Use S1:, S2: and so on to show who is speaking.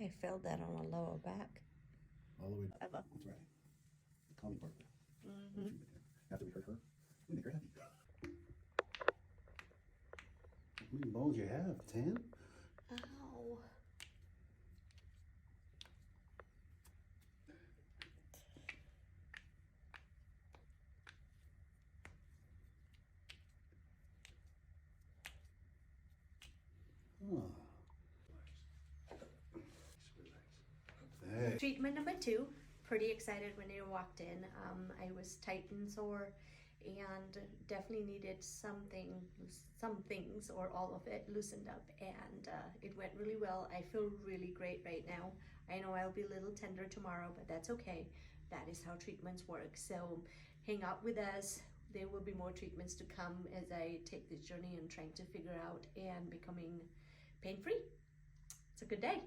S1: I felt that on my lower back.
S2: All the way.
S1: Ever.
S2: That's right. The calming part of it.
S1: Mm-hmm.
S2: After we hurt her, we make her happy. How many bones you have? 10?
S1: Ow.
S2: Oh. Hey.
S1: Treatment number 2. Pretty excited when I walked in. I was tight and sore and definitely needed some things or all of it loosened up, and it went really well. I feel really great right now. I know I'll be a little tender tomorrow, but that's okay. That is how treatments work. So hang out with us. There will be more treatments to come as I take this journey and trying to figure out and becoming pain-free. It's a good day.